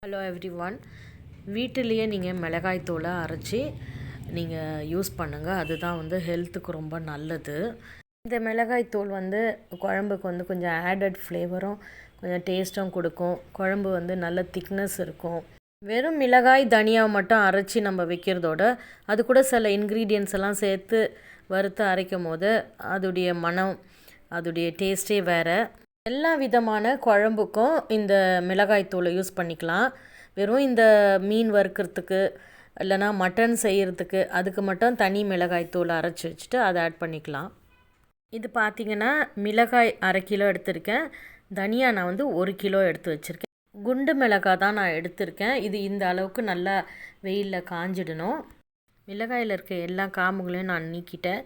Hello everyone, வீட்டிலேயே நீங்கள் மிளகாய் தூளை அரைச்சி நீங்கள் யூஸ் பண்ணுங்கள். அதுதான் ஹெல்த்துக்கு ரொம்ப நல்லது. இந்த மிளகாய் தூள் குழம்புக்கு கொஞ்சம் ஆடட் ஃப்ளேவரும் கொஞ்சம் டேஸ்ட்டும் கொடுக்கும். குழம்பு நல்ல திக்னஸ் இருக்கும். வெறும் மிளகாய் தனியாக மட்டும் அரைச்சி நம்ம வைக்கிறதோட அது கூட சில இன்க்ரீடியன்ஸ் எல்லாம் சேர்த்து வறுத்து அரைக்கும் போது அதோடைய மனம், அதோடைய டேஸ்ட்டே வேறு. எல்லா விதமான குழம்புக்கும் இந்த மிளகாய் தூளை யூஸ் பண்ணிக்கலாம். வெறும் இந்த மீன் வறுக்கிறதுக்கு இல்லைனா மட்டன் செய்கிறதுக்கு அதுக்கு மட்டும் தனி மிளகாய் தூளை அரைச்சி வச்சுட்டு அதை ஆட் பண்ணிக்கலாம். இது பார்த்திங்கன்னா மிளகாய் 1/2 கிலோ எடுத்திருக்கேன். தனியா நான் 1 கிலோ எடுத்து வச்சுருக்கேன். குண்டு மிளகாய் தான் நான் எடுத்திருக்கேன். இது இந்த அளவுக்கு நல்லா வெயிலில் காஞ்சிடணும். மிளகாயில் இருக்க எல்லா காம்புகளையும் நான் நீக்கிட்டேன்.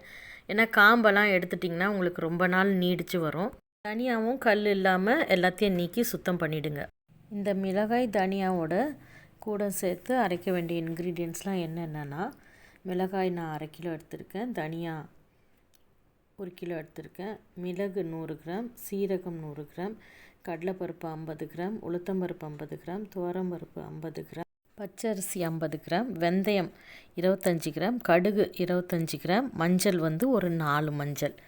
ஏன்னா காம்பெல்லாம் எடுத்துட்டிங்கன்னா உங்களுக்கு ரொம்ப நாள் நீடித்து வரும். தனியாகவும் கல் இல்லாமல் எல்லாத்தையும் நீக்கி சுத்தம் பண்ணிவிடுங்க. இந்த மிளகாய் தனியாவோட கூட சேர்த்து அரைக்க வேண்டிய இன்க்ரீடியன்ட்ஸ்லாம் என்னென்னா, மிளகாய் நான் 1/2 கிலோ எடுத்திருக்கேன், தனியா 1 கிலோ எடுத்திருக்கேன், மிளகு 100 கிராம், சீரகம் 100 கிராம், கடலைப்பருப்பு 50 கிராம், உளுத்தம்பருப்பு 50 கிராம், துவரம்பருப்பு 50 கிராம், பச்சரிசி 50 கிராம், வெந்தயம் 25 கிராம், கடுகு 25 கிராம், மஞ்சள் ஒரு 4 மஞ்சள்,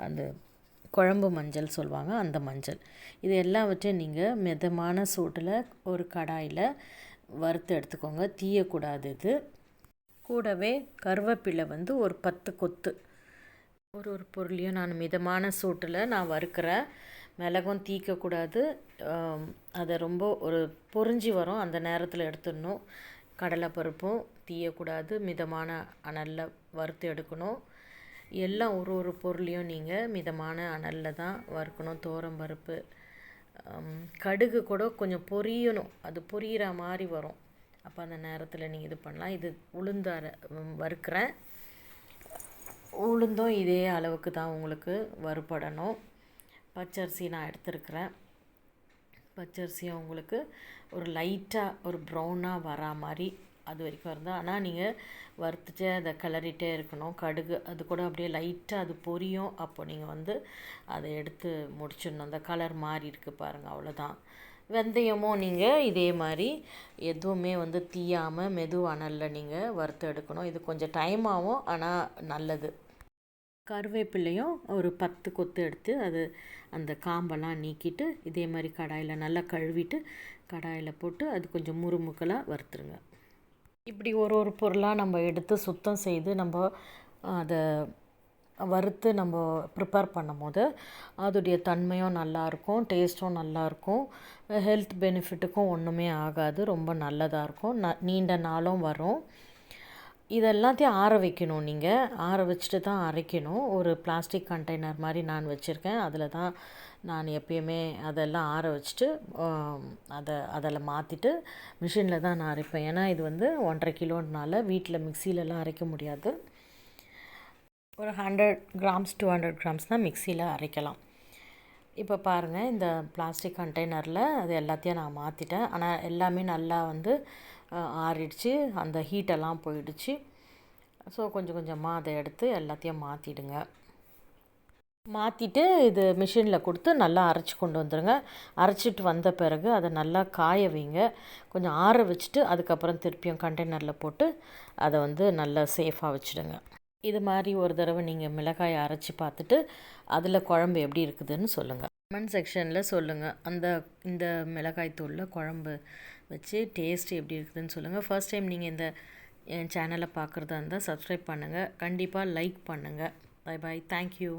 அந்த குழம்பு மஞ்சள் சொல்லுவாங்க, அந்த மஞ்சள். இது எல்லாவற்றையும் நீங்கள் மிதமான சூட்டில் ஒரு கடாயில் வறுத்து எடுத்துக்கோங்க. தீயக்கூடாது. இது கூடவே கருவேப்பிலை ஒரு 10 கொத்து. ஒரு பொருளையும் நான் மிதமான சூட்டில் நான் வறுக்கிறேன். மிளகும் தீக்கக்கூடாது. அதை ரொம்ப ஒரு பொரிஞ்சி வரும் அந்த நேரத்தில் எடுத்துடணும். கடலைப்பருப்பும் தீயக்கூடாது. மிதமான அனலில் வறுத்து எடுக்கணும். எல்லாம் ஒரு பொருளையும் நீங்கள் மிதமான அனலில் தான் வறுக்கணும். துவரம்பருப்பு, கடுகு கூட கொஞ்சம் பொரியணும். அது பொரியிற மாதிரி வரும். அப்போ அந்த நேரத்தில் நீங்கள் இது பண்ணலாம். இது உளுந்து வறுக்கிறேன். உளுந்தும் இதே அளவுக்கு தான் உங்களுக்கு வறுபடணும். பச்சரிசி நான் எடுத்துருக்கிறேன். பச்சரிசியும் உங்களுக்கு ஒரு லைட்டாக ஒரு ப்ரௌனாக வரா மாதிரி அது வரைக்கும் இருந்தால், ஆனால் நீங்கள் வறுத்துட்டு அதை கிளறிட்டே இருக்கணும். கடுகு அது கூட அப்படியே லைட்டாக அது பொரியும். அப்போ நீங்கள் அதை எடுத்து முடிச்சிடணும். அந்த கலர் மாறி இருக்குது பாருங்கள், அவ்வளோதான். வெந்தயமும் நீங்கள் இதே மாதிரி எதுவுமே தீயாமல் மெது அனலில் நீங்கள் வறுத்து எடுக்கணும். இது கொஞ்சம் டைம் ஆகும், ஆனால் நல்லது. கருவேப்பிலையும் ஒரு 10 கொத்து எடுத்து அது அந்த காம்பெல்லாம் நீக்கிட்டு இதே மாதிரி கடாயில் நல்லா கழுவிட்டு கடாயில் போட்டு அது கொஞ்சம் முறுமுக்கலாக வறுத்துருங்க. இப்படி ஒரு பொருளாக நம்ம எடுத்து சுத்தம் செய்து நம்ம அதை வறுத்து நம்ம ப்ரிப்பேர் பண்ணும் போது அதோடைய தன்மையும் நல்லாயிருக்கும், டேஸ்ட்டும் நல்லாயிருக்கும், ஹெல்த் பெனிஃபிட்டுக்கும் ஒன்றுமே ஆகாது, ரொம்ப நல்லதாக இருக்கும், நீண்ட நாளும் வரும். இதெல்லாத்தையும் ஆற வைக்கணும். நீங்கள் ஆற வச்சுட்டு தான் அரைக்கணும். ஒரு பிளாஸ்டிக் கண்டெய்னர் மாதிரி நான் வச்சுருக்கேன். அதில் தான் நான் எப்பயுமே அதெல்லாம் ஆற வச்சுட்டு அதில் மாற்றிட்டு மிஷினில் தான் நான் அரைப்பேன். ஏன்னா இது 1.5 கிலோனால வீட்டில் மிக்சிலெலாம் அரைக்க முடியாது. ஒரு 100 கிராம்ஸ் 200 கிராம்ஸ் தான் மிக்சியில் அரைக்கலாம். இப்போ பாருங்கள், இந்த பிளாஸ்டிக் கண்டெய்னரில் அது எல்லாத்தையும் நான் மாற்றிட்டேன். ஆனால் எல்லாமே நல்லா ஆறிடுச்சு, அந்த ஹீட்டெல்லாம் போயிடுச்சு. ஸோ கொஞ்சம் கொஞ்சமாக அதை எடுத்து எல்லாத்தையும் மாற்றிடுங்க. மாற்றிட்டு இது மிஷினில் கொடுத்து நல்லா அரைச்சி கொண்டு வந்துடுங்க. அரைச்சிட்டு வந்த பிறகு அதை நல்லா காய வைங்க. கொஞ்சம் ஆற வச்சுட்டு அதுக்கப்புறம் திருப்பியும் கண்டெய்னரில் போட்டு அதை நல்லா சேஃபாக வச்சுடுங்க. இது மாதிரி ஒரு தடவை நீங்கள் மிளகாயை அரைச்சி பார்த்துட்டு அதில் குழம்பு எப்படி இருக்குதுன்னு சொல்லுங்கள். கமெண்ட் செக்ஷனில் சொல்லுங்கள். இந்த மிளகாய் தூளில் குழம்பு வச்சு டேஸ்ட் எப்படி இருக்குதுன்னு சொல்லுங்கள். ஃபர்ஸ்ட் டைம் நீங்கள் என் சேனலை பார்க்குறதா இருந்தால் சப்ஸ்கிரைப் பண்ணுங்கள். கண்டிப்பாக லைக் பண்ணுங்கள். Bye bye. தேங்க்யூ.